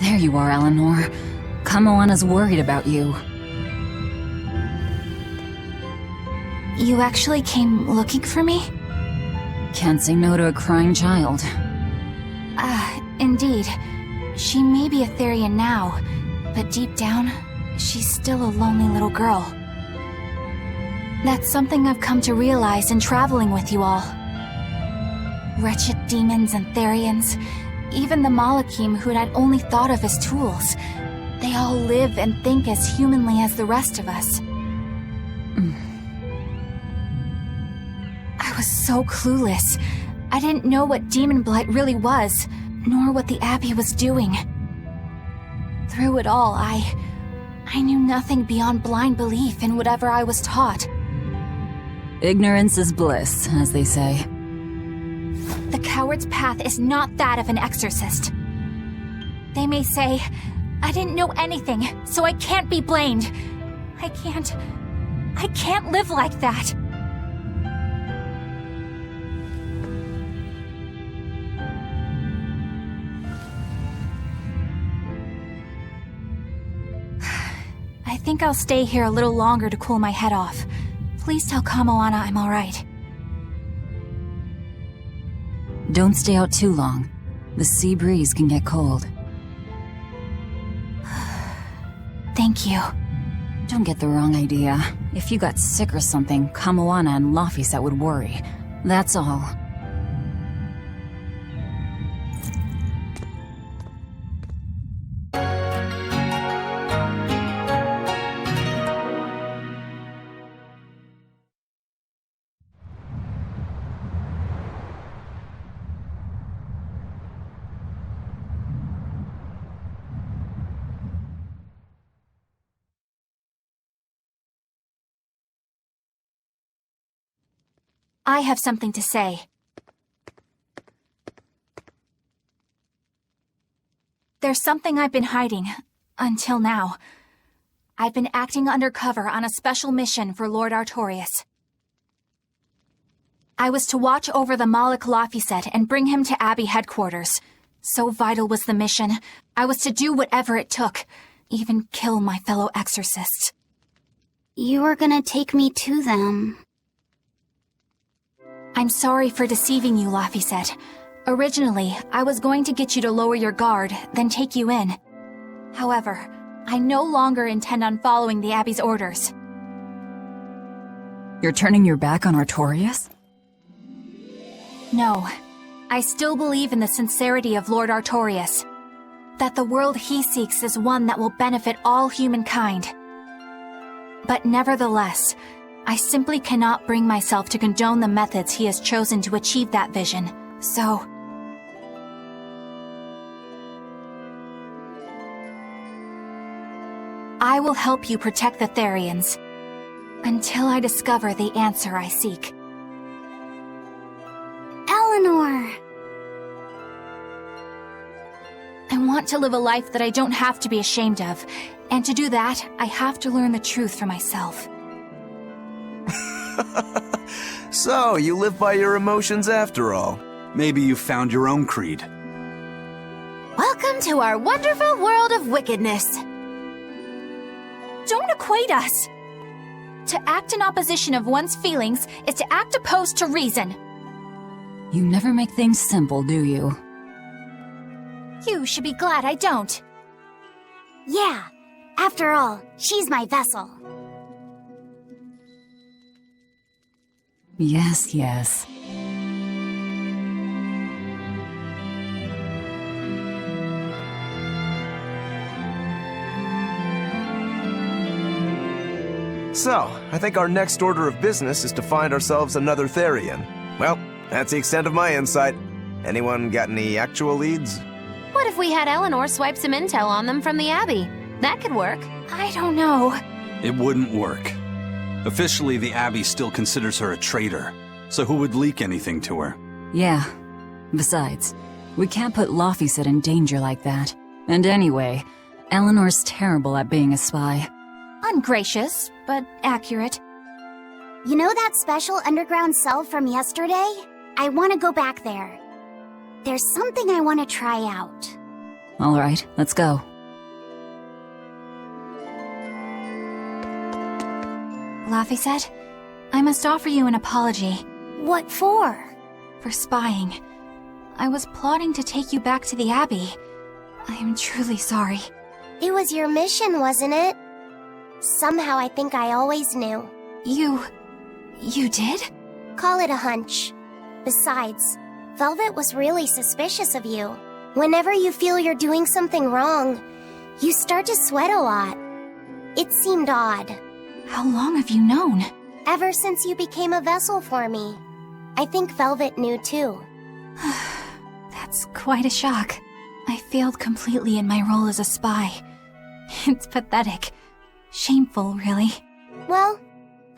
There you are, Eleanor. Kamoana's worried about you. You actually came looking for me? Can't say no to a crying child. Indeed. She may be a Therian now, but deep down, she's still a lonely little girl. That's something I've come to realize in traveling with you all. Wretched demons and Therians, even the Malakim who'd I'd only thought of as tools, they all live and think as humanly as the rest of us. I was so clueless. I didn't know what Daemonblight really was, nor what the Abbey was doing. Through it all, I knew nothing beyond blind belief in whatever I was taught. Ignorance is bliss, as they say. The coward's path is not that of an exorcist. They may say, I didn't know anything, so I can't be blamed. I can't live like that. I think I'll stay here a little longer to cool my head off. Please tell Kamoana I'm alright. Don't stay out too long. The sea breeze can get cold. Thank you. Don't get the wrong idea. If you got sick or something, Kamoana and Laphicet would worry. That's all. I have something to say. There's something I've been hiding, until now. I've been acting undercover on a special mission for Lord Artorias. I was to watch over the Malak Laphicet and bring him to Abbey headquarters. So vital was the mission, I was to do whatever it took, even kill my fellow exorcists. You were gonna take me to them. I'm sorry for deceiving you, Laphicet. Originally, I was going to get you to lower your guard, then take you in. However, I no longer intend on following the Abbey's orders. You're turning your back on Artorias? No. I still believe in the sincerity of Lord Artorias. That the world he seeks is one that will benefit all humankind. But nevertheless, I simply cannot bring myself to condone the methods he has chosen to achieve that vision, so... I will help you protect the Therians, until I discover the answer I seek. Eleanor! I want to live a life that I don't have to be ashamed of, and to do that, I have to learn the truth for myself. So, you live by your emotions after all. Maybe you found your own creed. Welcome to our wonderful world of wickedness. Don't equate us. To act in opposition of one's feelings is to act opposed to reason. You never make things simple, do you? You should be glad I don't. Yeah, after all, she's my vessel. Yes, yes. So, I think our next order of business is to find ourselves another Therian. Well, that's the extent of my insight. Anyone got any actual leads? What if we had Eleanor swipe some intel on them from the Abbey? That could work. I don't know. It wouldn't work. Officially, the Abbey still considers her a traitor, so who would leak anything to her? Yeah. Besides, we can't put Laphicet in danger like that. And anyway, Eleanor's terrible at being a spy. Ungracious, but accurate. You know that special underground cell from yesterday? I want to go back there. There's something I want to try out. All right, let's go. Laphicet, I must offer you an apology. What for? For spying. I was plotting to take you back to the Abbey. I am truly sorry. It was your mission, wasn't it? Somehow I think I always knew. You did? Call it a hunch. Besides, Velvet was really suspicious of you. Whenever you feel you're doing something wrong, you start to sweat a lot. It seemed odd. How long have you known? Ever since you became a vessel for me. I think Velvet knew too. That's quite a shock. I failed completely in my role as a spy. It's pathetic. Shameful, really. Well,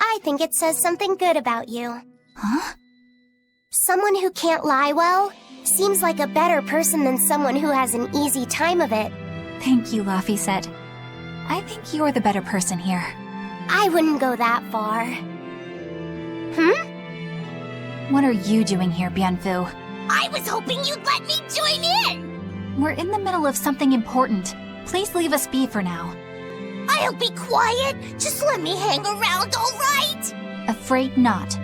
I think it says something good about you. Huh? Someone who can't lie well seems like a better person than someone who has an easy time of it. Thank you, Laphicet. I think you're the better person here. I wouldn't go that far. What are you doing here, Bienfu? I was hoping you'd let me join in! We're in the middle of something important. Please leave us be for now. I'll be quiet. Just let me hang around, all right? Afraid not.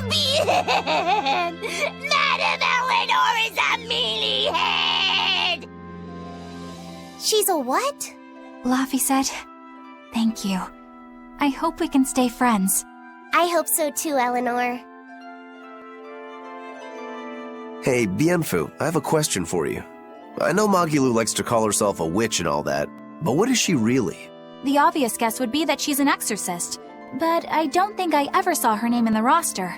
Bien! Madame Eleanor is a mealyhead! She's a what? Laphicet, thank you. I hope we can stay friends. I hope so too, Eleanor. Hey, Bienfu, I have a question for you. I know Magilou likes to call herself a witch and all that, but what is she really? The obvious guess would be that she's an exorcist, but I don't think I ever saw her name in the roster.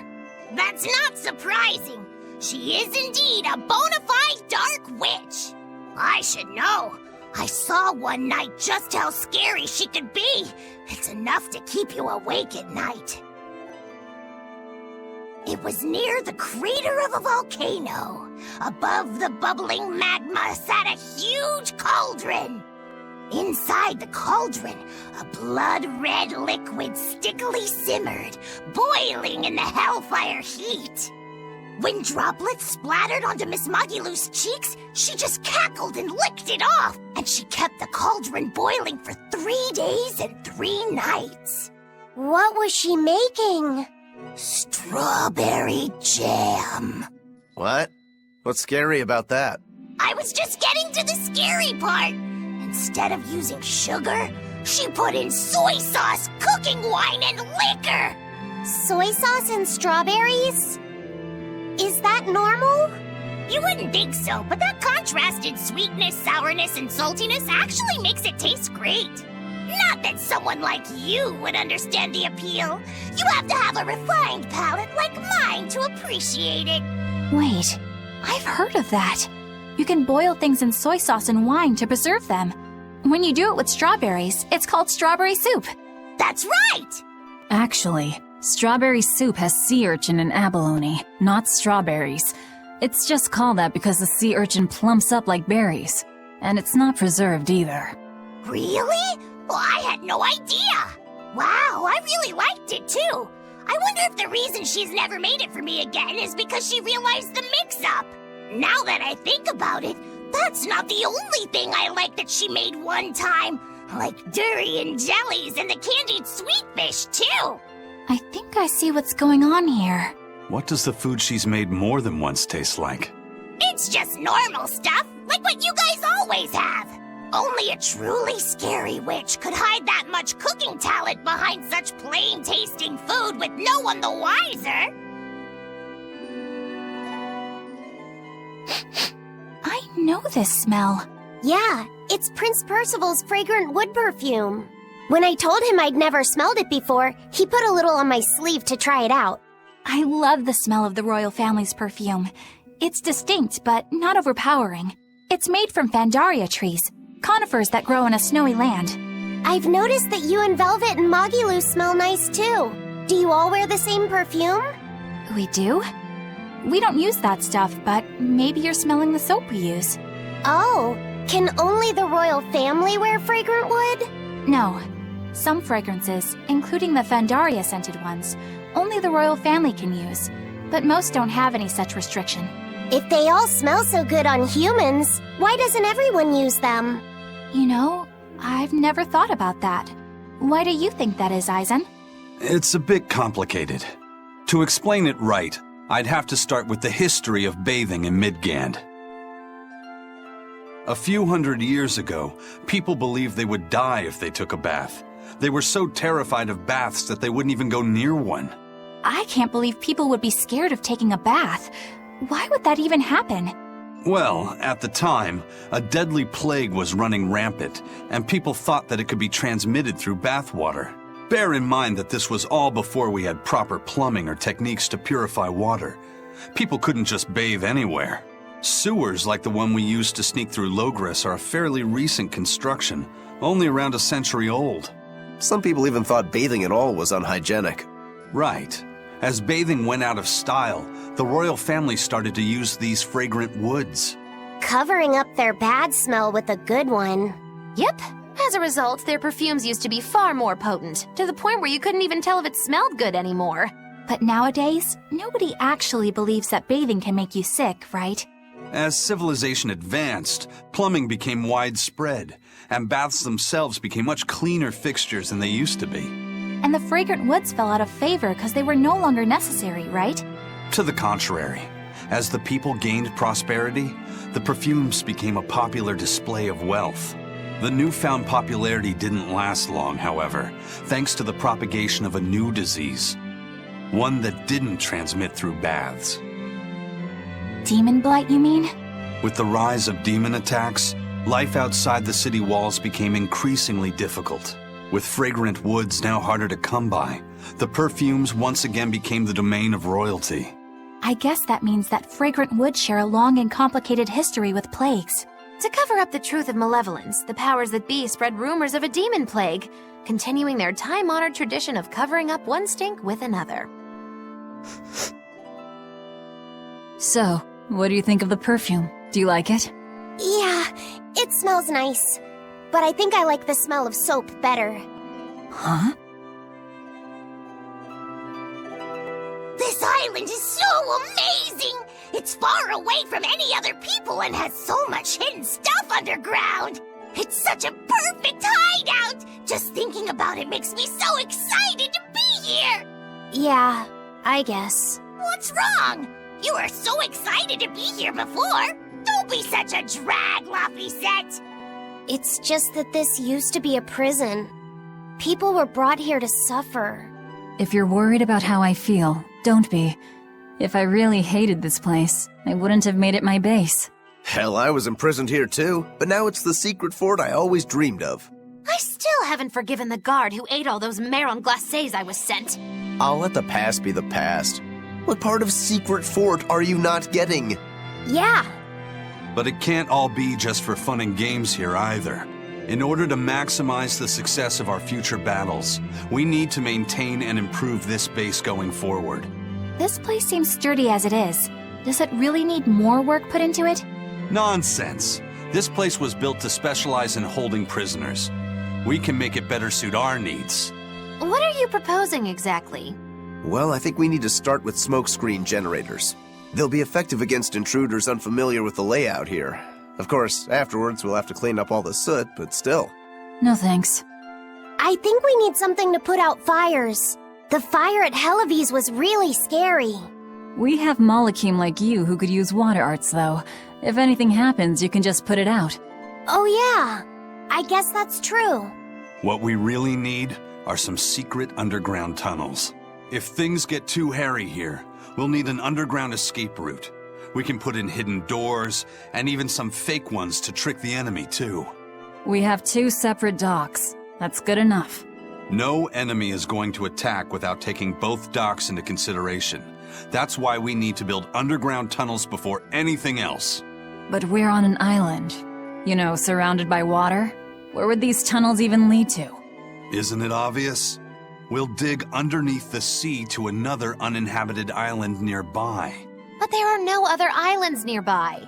That's not surprising. She is indeed a bona fide dark witch. I should know. I saw one night just how scary she could be. It's enough to keep you awake at night. It was near the crater of a volcano. Above the bubbling magma sat a huge cauldron. Inside the cauldron, a blood-red liquid stickily simmered, boiling in the hellfire heat. When droplets splattered onto Miss Magilou's cheeks, she just cackled and licked it off, and she kept the cauldron boiling for 3 days and 3 nights. What was she making? Strawberry jam. What? What's scary about that? I was just getting to the scary part. Instead of using sugar, she put in soy sauce, cooking wine, and liquor. Soy sauce and strawberries? Is that normal? You wouldn't think so, but that contrasted sweetness, sourness, and saltiness actually makes it taste great. Not that someone like you would understand the appeal. You have to have a refined palate like mine to appreciate it. Wait, I've heard of that. You can boil things in soy sauce and wine to preserve them. When you do it with strawberries, it's called strawberry soup. That's right! Actually, strawberry soup has sea urchin and abalone, not strawberries. It's just called that because the sea urchin plumps up like berries. And it's not preserved either. Really? Well, I had no idea. Wow, I really liked it too. I wonder if the reason she's never made it for me again is because she realized the mix-up. Now that I think about it, that's not the only thing I like that she made one time. Like durian jellies and the candied sweet fish too. I think I see what's going on here. What does the food she's made more than once taste like? It's just normal stuff, like what you guys always have. Only a truly scary witch could hide that much cooking talent behind such plain-tasting food with no one the wiser. I know this smell. Yeah, it's Prince Percival's fragrant wood perfume. When I told him I'd never smelled it before, he put a little on my sleeve to try it out. I love the smell of the royal family's perfume. It's distinct, but not overpowering. It's made from Fandaria trees, conifers that grow in a snowy land. I've noticed that you and Velvet and Magilou smell nice too. Do you all wear the same perfume? We do? We don't use that stuff, but maybe you're smelling the soap we use. Oh, can only the royal family wear fragrant wood? No. Some fragrances, including the Fandaria-scented ones, only the royal family can use, but most don't have any such restriction. If they all smell so good on humans, why doesn't everyone use them? You know, I've never thought about that. Why do you think that is, Eisen? It's a bit complicated. To explain it right, I'd have to start with the history of bathing in Midgand. A few hundred years ago, people believed they would die if they took a bath. They were so terrified of baths that they wouldn't even go near one. I can't believe people would be scared of taking a bath. Why would that even happen? Well, at the time, a deadly plague was running rampant, and people thought that it could be transmitted through bathwater. Bear in mind that this was all before we had proper plumbing or techniques to purify water. People couldn't just bathe anywhere. Sewers like the one we used to sneak through Logres are a fairly recent construction, only around a century old. Some people even thought bathing at all was unhygienic. Right. As bathing went out of style, the royal family started to use these fragrant woods. Covering up their bad smell with a good one. Yep. As a result, their perfumes used to be far more potent, to the point where you couldn't even tell if it smelled good anymore. But nowadays, nobody actually believes that bathing can make you sick, right? As civilization advanced, plumbing became widespread, and baths themselves became much cleaner fixtures than they used to be. And the fragrant woods fell out of favor because they were no longer necessary, right? To the contrary, as the people gained prosperity, the perfumes became a popular display of wealth. The newfound popularity didn't last long, however, thanks to the propagation of a new disease. One that didn't transmit through baths. Daemonblight, you mean? With the rise of demon attacks, life outside the city walls became increasingly difficult. With fragrant woods now harder to come by, the perfumes once again became the domain of royalty. I guess that means that fragrant woods share a long and complicated history with plagues. To cover up the truth of malevolence, the powers that be spread rumors of a demon plague, continuing their time-honored tradition of covering up one stink with another. So, what do you think of the perfume? Do you like it? Yeah, it smells nice. But I think I like the smell of soap better. Huh? This island is so amazing! It's far away from any other people and has so much hidden stuff underground! It's such a perfect hideout! Just thinking about it makes me so excited to be here! Yeah, I guess. What's wrong? You were so excited to be here before! Don't be such a drag, Laphicet! It's just that this used to be a prison. People were brought here to suffer. If you're worried about how I feel, don't be. If I really hated this place, I wouldn't have made it my base. Hell, I was imprisoned here too, but now it's the secret fort I always dreamed of. I still haven't forgiven the guard who ate all those marron glacés I was sent. I'll let the past be the past. What part of secret fort are you not getting? Yeah. But it can't all be just for fun and games here either. In order to maximize the success of our future battles, we need to maintain and improve this base going forward. This place seems sturdy as it is. Does it really need more work put into it? Nonsense! This place was built to specialize in holding prisoners. We can make it better suit our needs. What are you proposing exactly? Well, I think we need to start with smokescreen generators. They'll be effective against intruders unfamiliar with the layout here. Of course, afterwards we'll have to clean up all the soot, but still. No thanks. I think we need something to put out fires. The fire at Helavis was really scary. We have Malakim like you who could use water arts, though. If anything happens, you can just put it out. Oh yeah, I guess that's true. What we really need are some secret underground tunnels. If things get too hairy here, we'll need an underground escape route. We can put in hidden doors, and even some fake ones to trick the enemy, too. We have 2 separate docks. That's good enough. No enemy is going to attack without taking both docks into consideration. That's why we need to build underground tunnels before anything else. But we're on an island. You know, surrounded by water. Where would these tunnels even lead to? Isn't it obvious? We'll dig underneath the sea to another uninhabited island nearby. But there are no other islands nearby.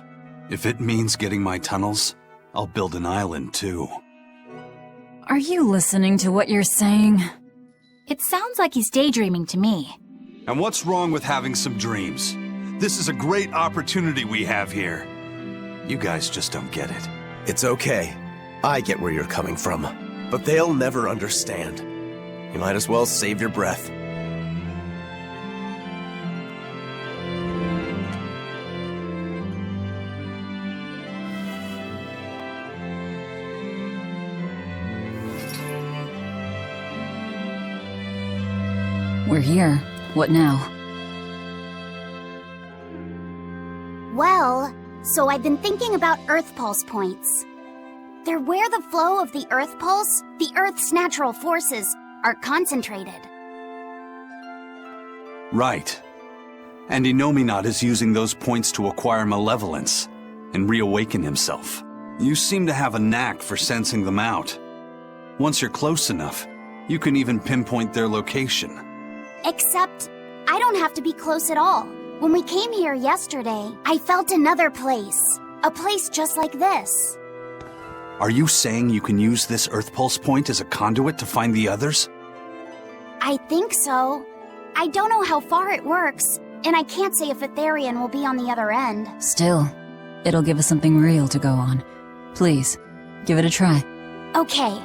If it means getting my tunnels, I'll build an island too. Are you listening to what you're saying? It sounds like he's daydreaming to me. And what's wrong with having some dreams? This is a great opportunity we have here. You guys just don't get it. It's okay. I get where you're coming from. But they'll never understand. You might as well save your breath. We're here. What now? Well, so I've been thinking about Earth Pulse points. They're where the flow of the Earth Pulse, the Earth's natural forces, are concentrated. Right. And Innominat is using those points to acquire malevolence and reawaken himself. You seem to have a knack for sensing them out. Once you're close enough, you can even pinpoint their location. Except, I don't have to be close at all. When we came here yesterday, I felt another place. A place just like this. Are you saying you can use this Earth Pulse point as a conduit to find the others? I think so. I don't know how far it works, and I can't say if a Therian will be on the other end. Still, it'll give us something real to go on. Please, give it a try. Okay.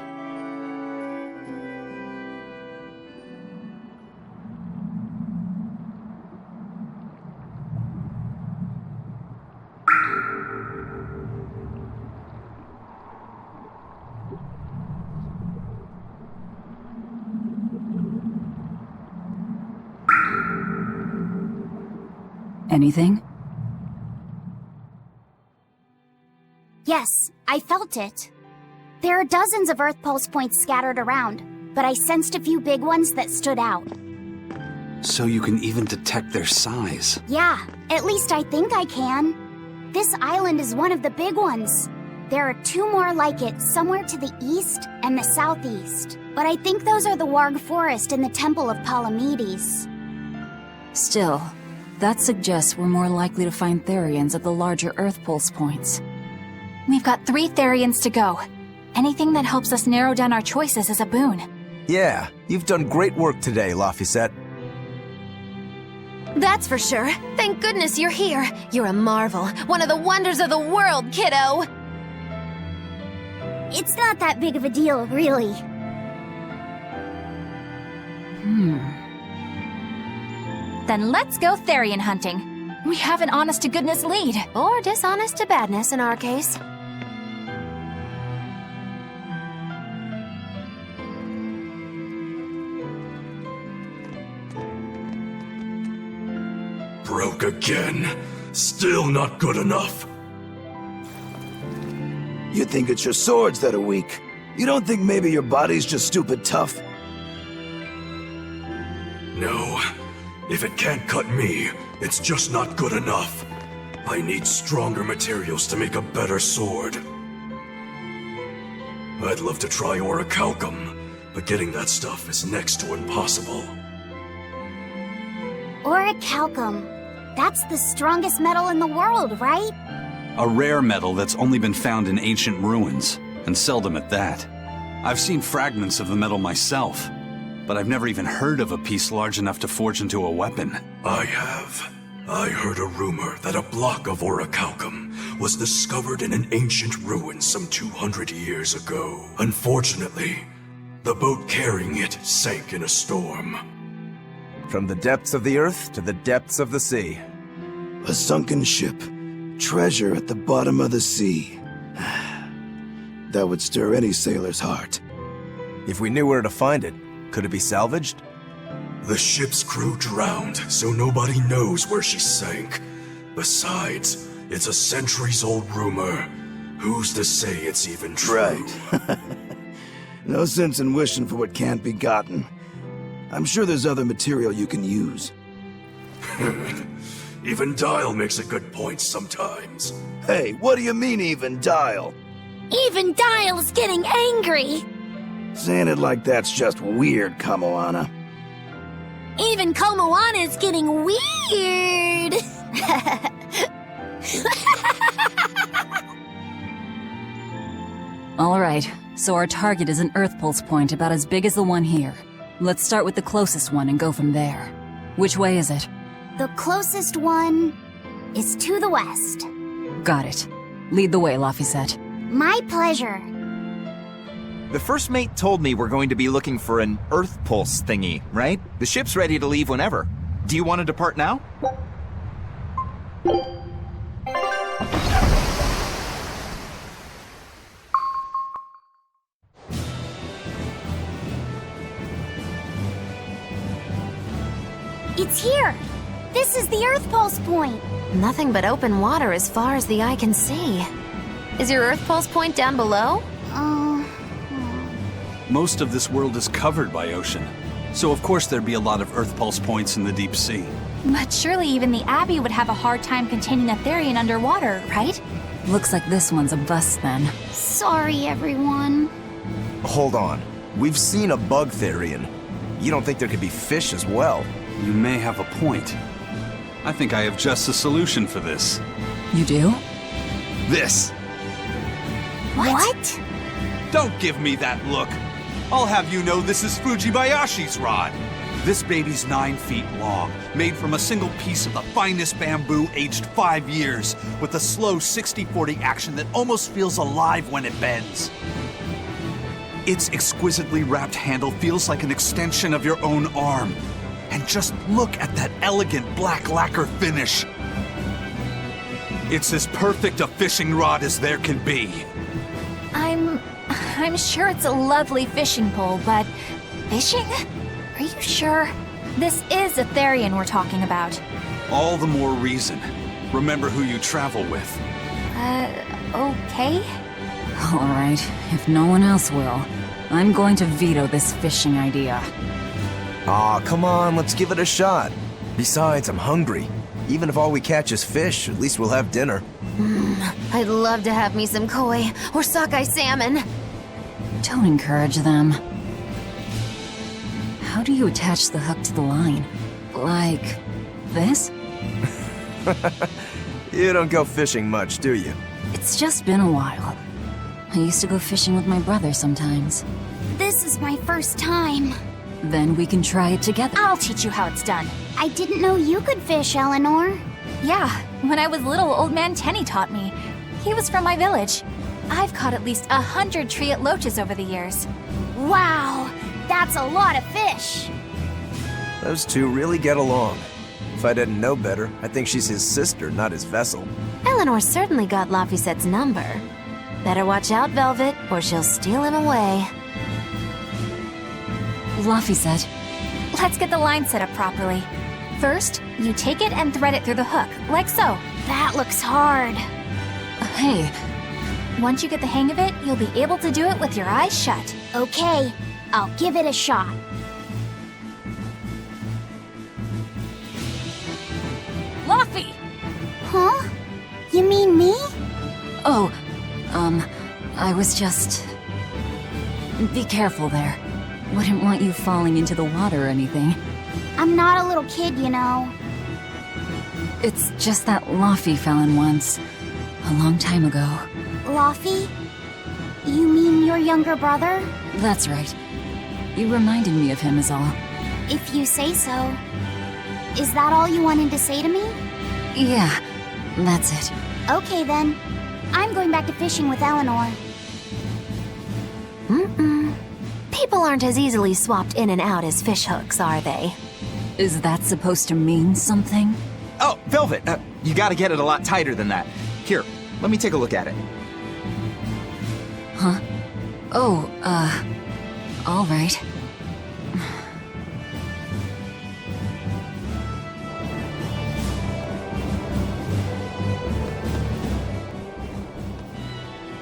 Anything? Yes, I felt it. There are dozens of Earth Pulse points scattered around, but I sensed a few big ones that stood out. So you can even detect their size. Yeah, at least I think I can. This island is one of the big ones. There are two more like it somewhere to the east and the southeast. But I think those are the Warg Forest and the Temple of Palamedes. Still, that suggests we're more likely to find Therians at the larger Earth Pulse points. We've got 3 Therians to go. Anything that helps us narrow down our choices is a boon. Yeah, you've done great work today, Laphicet. That's for sure. Thank goodness you're here. You're a marvel. One of the wonders of the world, kiddo! It's not that big of a deal, really. Then let's go Therian hunting. We have an honest-to-goodness lead. Or dishonest to badness in our case. Broke again. Still not good enough. You think it's your swords that are weak. You don't think maybe your body's just stupid tough? No. If it can't cut me, it's just not good enough. I need stronger materials to make a better sword. I'd love to try orichalcum, but getting that stuff is next to impossible. Orichalcum. That's the strongest metal in the world, right? A rare metal that's only been found in ancient ruins, and seldom at that. I've seen fragments of the metal myself, but I've never even heard of a piece large enough to forge into a weapon. I have. I heard a rumor that a block of orichalcum was discovered in an ancient ruin some 200 years ago. Unfortunately, the boat carrying it sank in a storm. From the depths of the earth to the depths of the sea. A sunken ship. Treasure at the bottom of the sea. That would stir any sailor's heart. If we knew where to find it, could it be salvaged? The ship's crew drowned, so nobody knows where she sank. Besides, it's a centuries-old rumor. Who's to say it's even true? Right. No sense in wishing for what can't be gotten. I'm sure there's other material you can use. Even Dial makes a good point sometimes. Hey, what do you mean, even Dial? Even Dial's getting angry! Saying it like that's just weird, Kamoana. Even Komoana's getting weird! Alright, so our target is an Earth Pulse point about as big as the one here. Let's start with the closest one and go from there. Which way is it? The closest one is to the west. Got it. Lead the way, Laphicet. My pleasure. The first mate told me we're going to be looking for an Earth Pulse thingy, right? The ship's ready to leave whenever. Do you want to depart now? It's here! This is the Earth Pulse point! Nothing but open water as far as the eye can see. Is your Earth Pulse point down below? Most of this world is covered by ocean, so of course there'd be a lot of Earth Pulse points in the deep sea. But surely even the Abbey would have a hard time containing a Therian underwater, right? Looks like this one's a bust then. Sorry, everyone. Hold on. We've seen a bug Therian. You don't think there could be fish as well? You may have a point. I think I have just a solution for this. You do? This! What? Don't give me that look! I'll have you know this is Fujibayashi's rod! This baby's 9 feet long, made from a single piece of the finest bamboo aged 5 years, with a slow 60-40 action that almost feels alive when it bends. Its exquisitely wrapped handle feels like an extension of your own arm. And just look at that elegant black lacquer finish. It's as perfect a fishing rod as there can be. I'm sure it's a lovely fishing pole, but fishing? Are you sure? This is a Therian we're talking about. All the more reason. Remember who you travel with. Okay? All right, if no one else will, I'm going to veto this fishing idea. Aw, come on, let's give it a shot. Besides, I'm hungry. Even if all we catch is fish, at least we'll have dinner. I'd love to have me some koi or sockeye salmon. Don't encourage them. How do you attach the hook to the line? Like this? You don't go fishing much, do you? It's just been a while. I used to go fishing with my brother sometimes. This is my first time. Then we can try it together. I'll teach you how it's done. I didn't know you could fish, Eleanor. Yeah, when I was little, Old Man Tenny taught me. He was from my village. I've caught at least 100 triot loaches over the years. Wow, that's a lot of fish. Those two really get along. If I didn't know better, I think she's his sister, not his vessel. Eleanor certainly got Laphicet's number. Better watch out, Velvet, or she'll steal him away. Laphicet. Let's get the line set up properly. First, you take it and thread it through the hook, like so. That looks hard. Hey, Once you get the hang of it, you'll be able to do it with your eyes shut. Okay, I'll give it a shot. Laffy! Huh? You mean me? oh, I was just... Be careful there. Wouldn't want you falling into the water or anything. I'm not a little kid, you know. It's just that Laffy fell in once. A long time ago. Laffy? You mean your younger brother? That's right. You reminded me of him is all. If you say so. Is that all you wanted to say to me? Yeah, that's it. Okay then. I'm going back to fishing with Eleanor. People aren't as easily swapped in and out as fishhooks, are they? Is that supposed to mean something? Oh, Velvet, you gotta get it a lot tighter than that. Here, let me take a look at it. Huh? Oh, all right.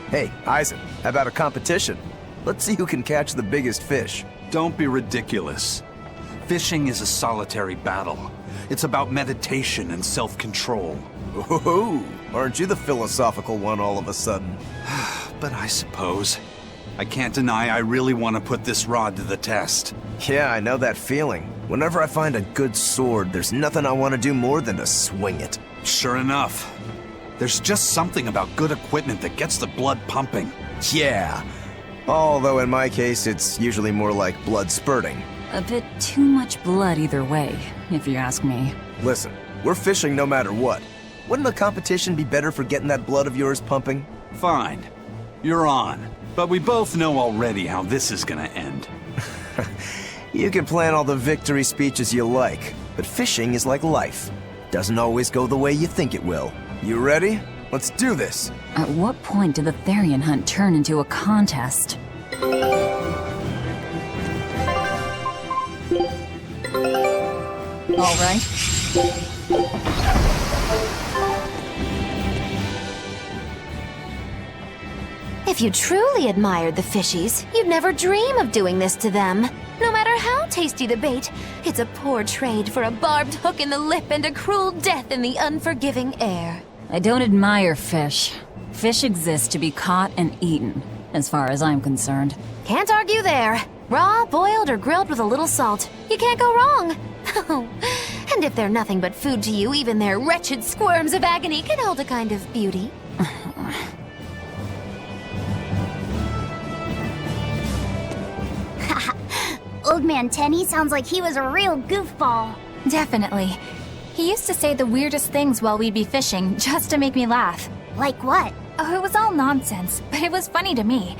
Hey, Eisen, how about a competition? Let's see who can catch the biggest fish. Don't be ridiculous. Fishing is a solitary battle. It's about meditation and self-control. Ooh, aren't you the philosophical one all of a sudden? But I suppose. I can't deny I really want to put this rod to the test. Yeah, I know that feeling. Whenever I find a good sword, there's nothing I want to do more than to swing it. Sure enough. There's just something about good equipment that gets the blood pumping. Yeah. Although in my case, it's usually more like blood spurting. A bit too much blood either way, if you ask me. Listen, we're fishing no matter what. Wouldn't the competition be better for getting that blood of yours pumping? Fine. You're on. But we both know already how this is gonna end. You can plan all the victory speeches you like, but fishing is like life. Doesn't always go the way you think it will. You ready? Let's do this! At what point did the Therian hunt turn into a contest? All right. If you truly admired the fishies, you'd never dream of doing this to them. No matter how tasty the bait, it's a poor trade for a barbed hook in the lip and a cruel death in the unforgiving air. I don't admire fish. Fish exist to be caught and eaten, as far as I'm concerned. Can't argue there. Raw, boiled, or grilled with a little salt. You can't go wrong. And if they're nothing but food to you, even their wretched squirms of agony can hold a kind of beauty. Old Man Tenny sounds like he was a real goofball. Definitely. He used to say the weirdest things while we'd be fishing, just to make me laugh. Like what? Oh, it was all nonsense, but it was funny to me.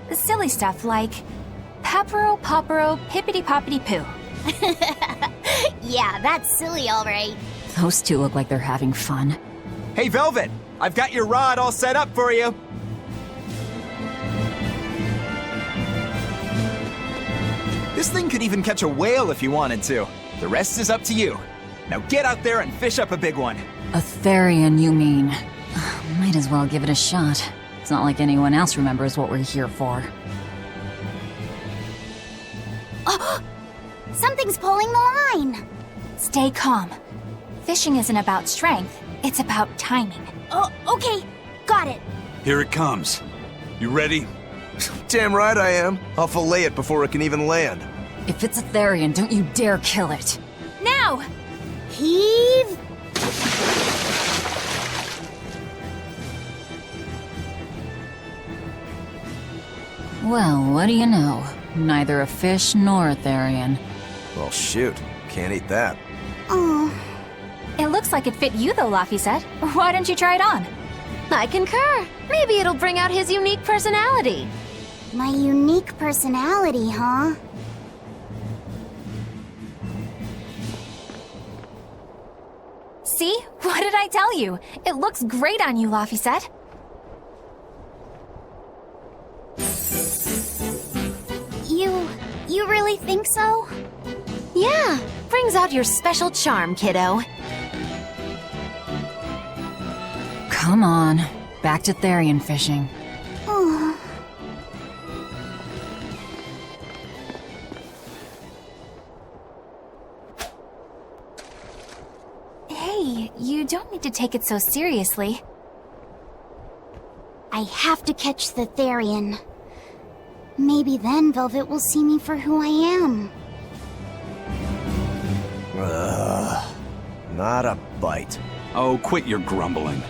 The silly stuff like... Papero, popero, pippity-poppity-poo. Yeah, that's silly, alright. Those two look like they're having fun. Hey, Velvet! I've got your rod all set up for you! This thing could even catch a whale if you wanted to. The rest is up to you. Now get out there and fish up a big one. A Therian, you mean? Might as well give it a shot. It's not like anyone else remembers what we're here for. Oh! Something's pulling the line! Stay calm. Fishing isn't about strength, it's about timing. Oh, okay. Got it. Here it comes. You ready? Damn right I am. I'll fillet it before it can even land. If it's a Therian, don't you dare kill it. Now! Heave! Well, what do you know? Neither a fish nor a Therian. Well, shoot. Can't eat that. Oh. It looks like it fit you though, Laphicet. Why don't you try it on? I concur. Maybe it'll bring out his unique personality. My unique personality, huh? See? What did I tell you? It looks great on you, Laphicet. You really think so? Yeah, brings out your special charm, kiddo. Come on. Back to Therian fishing. Oh. Hey, you don't need to take it so seriously. I have to catch the Therian. Maybe then Velvet will see me for who I am. Ugh. Not a bite. Oh, quit your grumbling.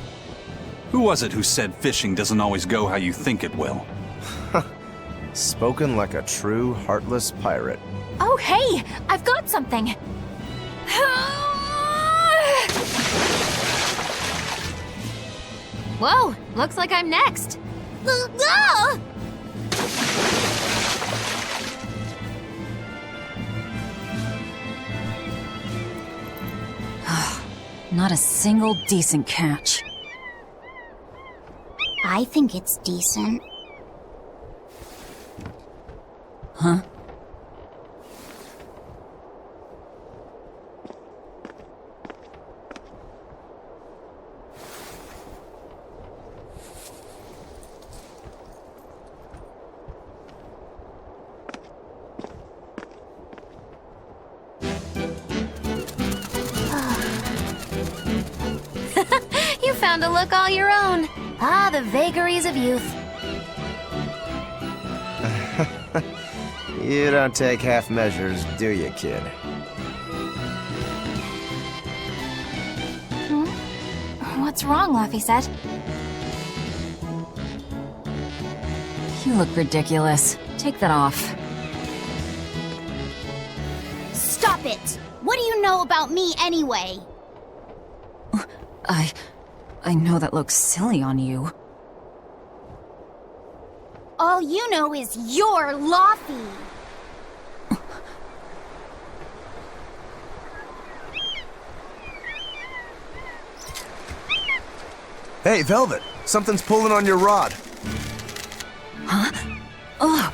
Who was it who said fishing doesn't always go how you think it will? Spoken like a true, heartless pirate. Oh, hey! I've got something! Whoa, looks like I'm next. Not a single decent catch. I think it's decent. Huh? You found a look all your own. Ah, the vagaries of youth. You don't take half measures, do you, kid? What's wrong, Laphicet? You look ridiculous. Take that off. Stop it! What do you know about me anyway? I know that looks silly on you. All you know is you're Laufey. Hey, Velvet, something's pulling on your rod. Huh? Oh!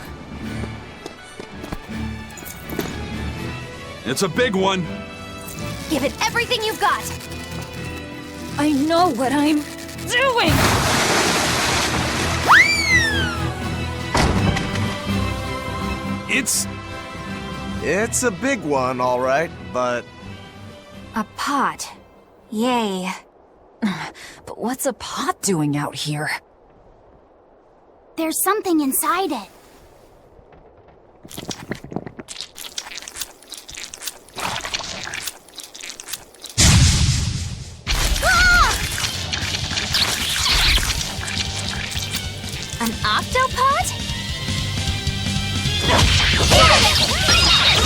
It's a big one. Give it everything you've got! I know what I'm doing! It's a big one, all right, but... A pot. Yay. But what's a pot doing out here? There's something inside it. An octopod?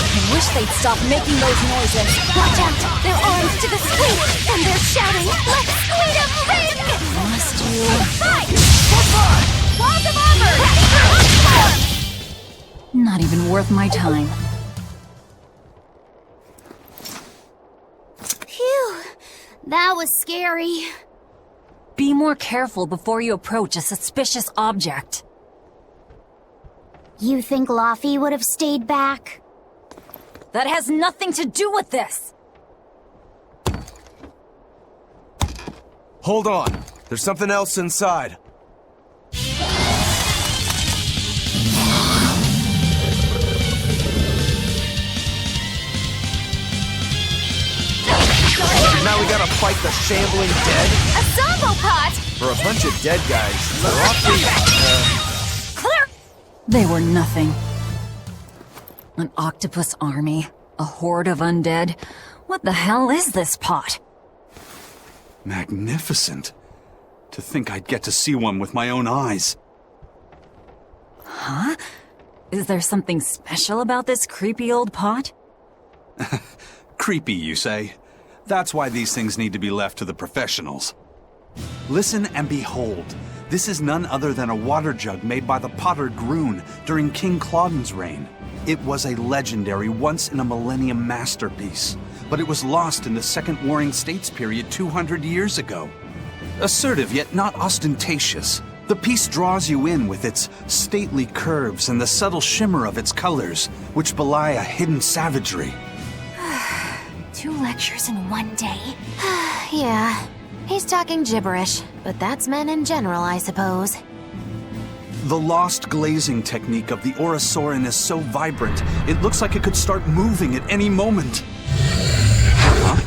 I wish they'd stop making those noises. Watch out! Their arms to the squid! And they're shouting, "Let's squid 'em big!" Must you... Fight! Walls of armor! Ready for Not even worth my time. Phew. That was scary. Be more careful before you approach a suspicious object. You think Laufey would have stayed back? That has nothing to do with this! Hold on. There's something else inside. Now we gotta fight the shambling dead? A zombo pot! For a bunch of dead guys. They're awfully, Clear! They were nothing. An octopus army? A horde of undead? What the hell is this pot? Magnificent. To think I'd get to see one with my own eyes. Huh? Is there something special about this creepy old pot? Creepy, you say? That's why these things need to be left to the professionals. Listen and behold. This is none other than a water jug made by the potter Groon during King Clauden's reign. It was a legendary, once-in-a-millennium masterpiece, but it was lost in the Second Warring States period 200 years ago. Assertive yet not ostentatious, the piece draws you in with its stately curves and the subtle shimmer of its colors, which belie a hidden savagery. 2 lectures in one day. Yeah, he's talking gibberish, but that's men in general, I suppose. The lost glazing technique of the Orosaurin is so vibrant, it looks like it could start moving at any moment. Huh?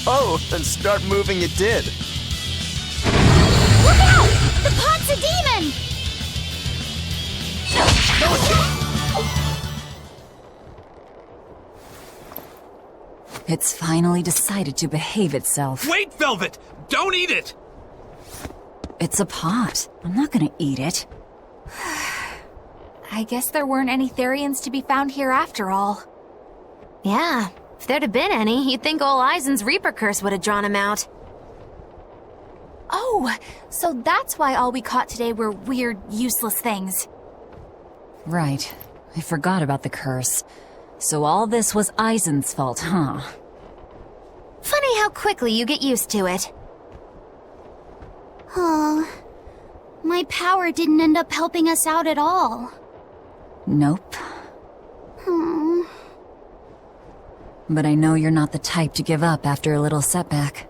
Oh, and start moving it did. Look out! The pot's a demon! It's finally decided to behave itself. Wait, Velvet! Don't eat it! It's a pot. I'm not gonna eat it. I guess there weren't any Therians to be found here after all. Yeah, if there'd have been any, you'd think ol' Eisen's Reaper curse would have drawn him out. Oh, so that's why all we caught today were weird, useless things. Right. I forgot about the curse. So all this was Eisen's fault, huh? Funny how quickly you get used to it. Oh, my power didn't end up helping us out at all. Nope. But I know you're not the type to give up after a little setback.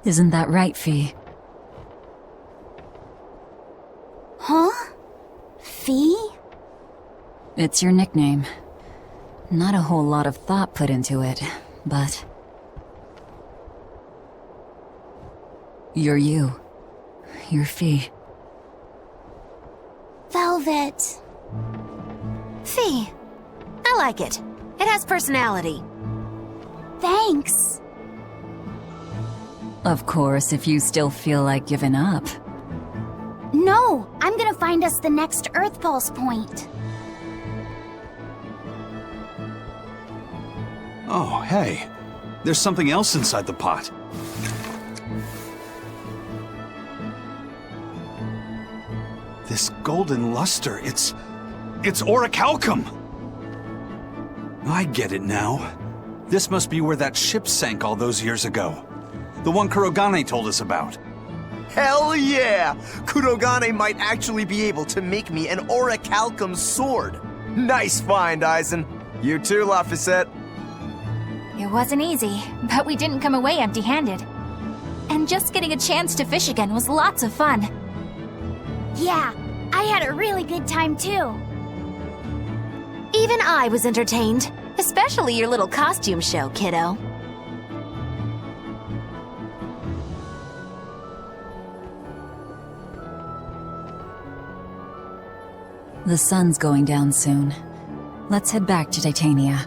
Isn't that right, Fee? Huh? Fee? It's your nickname. Not a whole lot of thought put into it, but... You're you. You're Fee. Velvet. Fee. I like it. It has personality. Thanks. Of course, if you still feel like giving up. No, I'm gonna find us the next Earth Pulse point. Oh, hey. There's something else inside the pot. This golden luster, it's orichalcum! I get it now. This must be where that ship sank all those years ago. The one Kurogane told us about. Hell yeah! Kurogane might actually be able to make me an orichalcum sword. Nice find, Aizen. You too, Laphicet. It wasn't easy, but we didn't come away empty-handed. And just getting a chance to fish again was lots of fun. Yeah, I had a really good time too. Even I was entertained. Especially your little costume show, kiddo. The sun's going down soon. Let's head back to Titania.